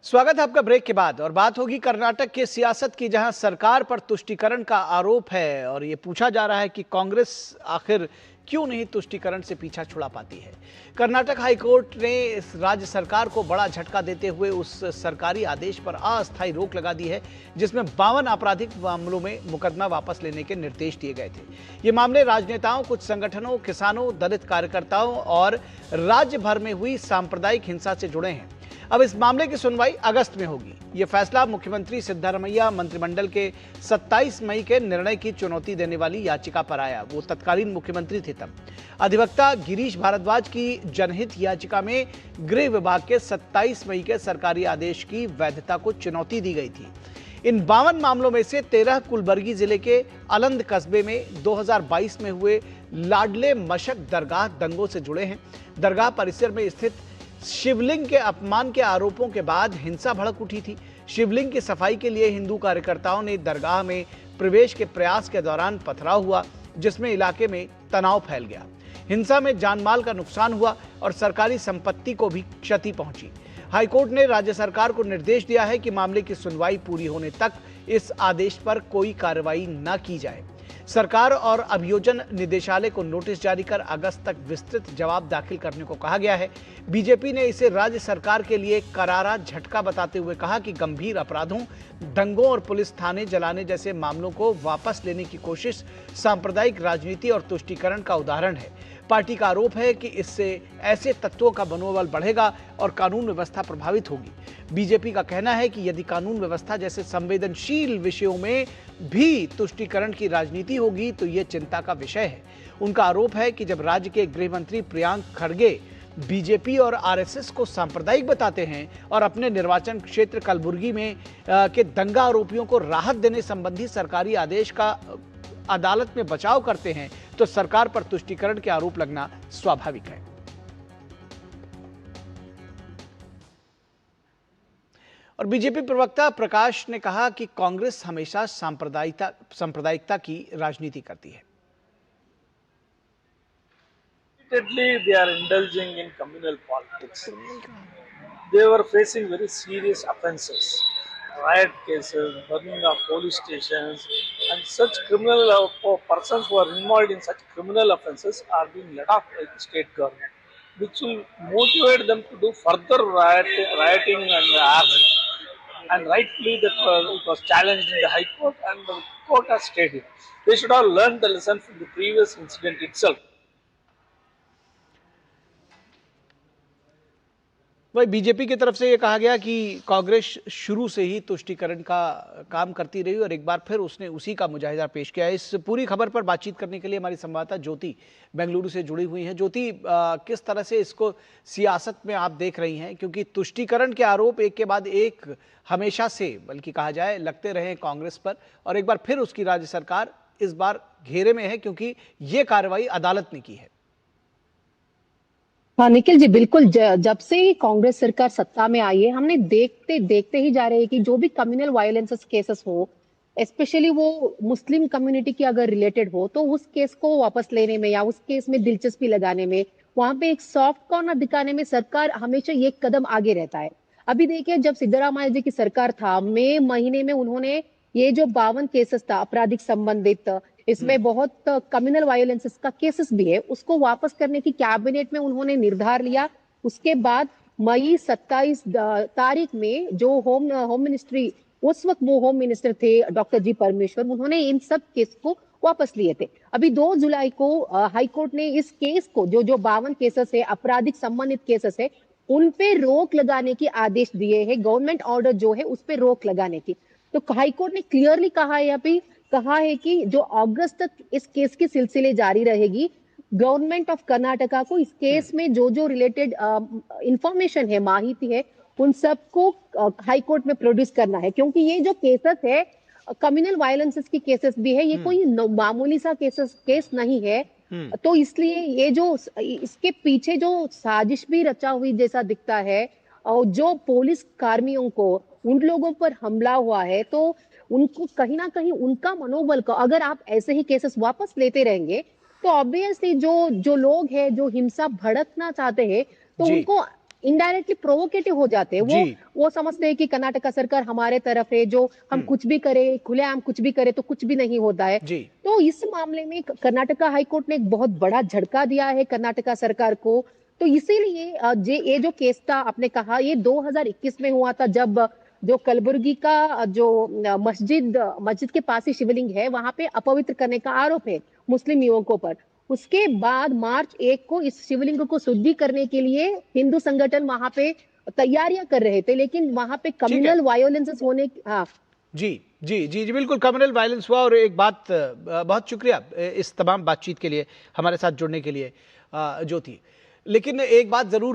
स्वागत है आपका ब्रेक के बाद। और बात होगी कर्नाटक के सियासत की, जहां सरकार पर तुष्टीकरण का आरोप है और ये पूछा जा रहा है कि कांग्रेस आखिर क्यों नहीं तुष्टीकरण से पीछा छुड़ा पाती है। कर्नाटक हाईकोर्ट ने इस राज्य सरकार को बड़ा झटका देते हुए उस सरकारी आदेश पर अस्थायी रोक लगा दी है जिसमें 52 आपराधिक मामलों में मुकदमा वापस लेने के निर्देश दिए गए थे। ये मामले राजनेताओं, कुछ संगठनों, किसानों, दलित कार्यकर्ताओं और राज्य भर में हुई सांप्रदायिक हिंसा से जुड़े हैं। अब इस मामले की सुनवाई अगस्त में होगी। यह फैसला मुख्यमंत्री सिद्धारमैया मंत्रिमंडल के 27 मई के निर्णय की चुनौती देने वाली याचिका पर आया। वो तत्कालीन मुख्यमंत्री थे तब। अधिवक्ता गिरीश भारद्वाज की जनहित याचिका में गृह विभाग के 27 मई के सरकारी आदेश की वैधता को चुनौती दी गई थी। इन 52 मामलों में से 13 कुलबर्गी जिले के अलंद कस्बे में 2022 में हुए लाडले मशक दरगाह दंगों से जुड़े हैं। दरगाह परिसर में स्थित शिवलिंग के अपमान के आरोपों के बाद हिंसा भड़क उठी थी। शिवलिंग की सफाई के लिए हिंदू कार्यकर्ताओं ने दरगाह में प्रवेश के प्रयास के दौरान पथराव हुआ, जिसमें इलाके में तनाव फैल गया। हिंसा में जानमाल का नुकसान हुआ और सरकारी संपत्ति को भी क्षति पहुंची। हाईकोर्ट ने राज्य सरकार को निर्देश दिया है कि मामले की सुनवाई पूरी होने तक इस आदेश पर कोई कार्रवाई न की जाए। सरकार और अभियोजन निदेशालय को नोटिस जारी कर अगस्त तक विस्तृत जवाब दाखिल करने को कहा गया है। बीजेपी ने इसे राज्य सरकार के लिए करारा झटका बताते हुए कहा कि गंभीर अपराधों, दंगों और पुलिस थाने जलाने जैसे मामलों को वापस लेने की कोशिश सांप्रदायिक राजनीति और तुष्टीकरण का उदाहरण है। पार्टी का आरोप है कि इससे ऐसे तत्वों का मनोबल बढ़ेगा और कानून व्यवस्था प्रभावित होगी। बीजेपी का कहना है कि यदि कानून व्यवस्था जैसे संवेदनशील विषयों में भी तुष्टीकरण की राजनीति होगी तो ये चिंता का विषय है। उनका आरोप है कि जब राज्य के गृह मंत्री प्रियांक खड़गे बीजेपी और आरएसएस को सांप्रदायिक बताते हैं और अपने निर्वाचन क्षेत्र कलबुर्गी में के दंगा आरोपियों को राहत देने संबंधी सरकारी आदेश का अदालत में बचाव करते हैं, तो सरकार पर तुष्टीकरण के आरोप लगना स्वाभाविक है। और बीजेपी प्रवक्ता प्रकाश ने कहा कि कांग्रेस हमेशा सांप्रदायिकता की राजनीति करती है। They are indulging in communal politics. They were facing very serious offences, riot cases, burning of police stations, and such criminal persons who are involved in such criminal offences are being let off by the state government, which will motivate them to do further rioting and arson. And rightfully that it was challenged in the High Court, and the court has stated they should have learned the lesson from the previous incident itself. वही BJP की तरफ से ये कहा गया कि कांग्रेस शुरू से ही तुष्टीकरण का काम करती रही और एक बार फिर उसने उसी का मुजाहिदा पेश किया है। इस पूरी खबर पर बातचीत करने के लिए हमारी संवाददाता ज्योति बेंगलुरु से जुड़ी हुई हैं। ज्योति, किस तरह से इसको सियासत में आप देख रही हैं, क्योंकि तुष्टीकरण के आरोप एक के बाद एक हमेशा से, बल्कि कहा जाए, लगते रहे कांग्रेस पर, और एक बार फिर उसकी राज्य सरकार इस बार घेरे में है क्योंकि ये कार्रवाई अदालत ने की है। हाँ निखिल जी, बिल्कुल। जब से कांग्रेस सरकार सत्ता में आई है, हमने देखते देखते ही जा रहे हैं कि जो भी कम्युनल वायलेंस केसेस हो, स्पेशली वो मुस्लिम कम्युनिटी की अगर रिलेटेड हो, तो उस केस को वापस लेने में या उस केस में दिलचस्पी लगाने में, वहां पे एक सॉफ्ट कॉर्नर दिखाने में सरकार हमेशा एक कदम आगे रहता है। अभी देखिए, जब सिद्धरामैया जी की सरकार था, मई महीने में उन्होंने ये जो 52 केसेस था आपराधिक संबंधित, इसमें बहुत कम्युनल वायलेंस का केसेस भी है, उसको वापस करने की कैबिनेट में उन्होंने निर्धार लिया। उसके बाद मई 27 तारीख में जो होम मिनिस्ट्री, उस वक्त वो होम मिनिस्टर थे डॉक्टर जी परमेश्वर, उन्होंने इन सब केस को वापस लिए थे। अभी 2 जुलाई को हाई कोर्ट ने इस केस को, जो 52 केसेस है, आपराधिक संबंधित केसेस है, उन पे रोक लगाने की आदेश दिए हैं। गवर्नमेंट ऑर्डर जो है उस पे रोक लगाने की। तो हाई कोर्ट ने क्लियरली कहा है, अभी कहा है कि जो अगस्त तक इस केस की सिलसिले जारी रहेगी, गवर्नमेंट ऑफ कर्नाटका को इस केस में जो जो रिलेटेड इंफॉर्मेशन है, माहिती है, उन सबको हाई कोर्ट में प्रोड्यूस करना है, क्योंकि ये जो केसेस है कम्युनल वायलेंसेस की केसेस भी है, ये कोई मामूली सा केस नहीं है। तो इसलिए ये जो इसके पीछे जो साजिश भी रचा हुई जैसा दिखता है, और जो पुलिस कर्मियों को, उन लोगों पर हमला हुआ है, तो उनको कहीं ना कहीं उनका मनोबल को, अगर आप ऐसे ही केसेस वापस लेते रहेंगे तो ऑब्वियसली जो लोग हैं जो हिंसा भड़कना चाहते हैं, तो उनको इनडायरेक्टली प्रोवोकेटिव हो जाते हैं। जी। वो समझते हैं कि कर्नाटका सरकार हमारे तरफ है, जो हम कुछ भी करें, खुलेआम कुछ भी करें तो कुछ भी नहीं होता है। जी। तो इस मामले में कर्नाटका हाईकोर्ट ने एक बहुत बड़ा झटका दिया है कर्नाटका सरकार को। तो इसीलिए ये जो केस था, आपने कहा ये 2021 में हुआ था, जब जो कलबुर्गी का जो मस्जिद के पास ही शिवलिंग है, वहां पे अपवित्र करने का आरोप है मुस्लिम युवकों पर। उसके बाद मार्च 1 को इस शिवलिंग को शुद्धि करने के लिए हिंदू संगठन वहां पे तैयारियां कर रहे थे, लेकिन वहां पे ठीक है। कम्युनल वायोलेंसेस होने, हाँ जी जी जी जी बिल्कुल, कम्युनल वायलेंस हुआ। और एक बात, बहुत शुक्रिया इस तमाम बातचीत के लिए, हमारे साथ जुड़ने के लिए ज्योति। लेकिन एक बात जरूर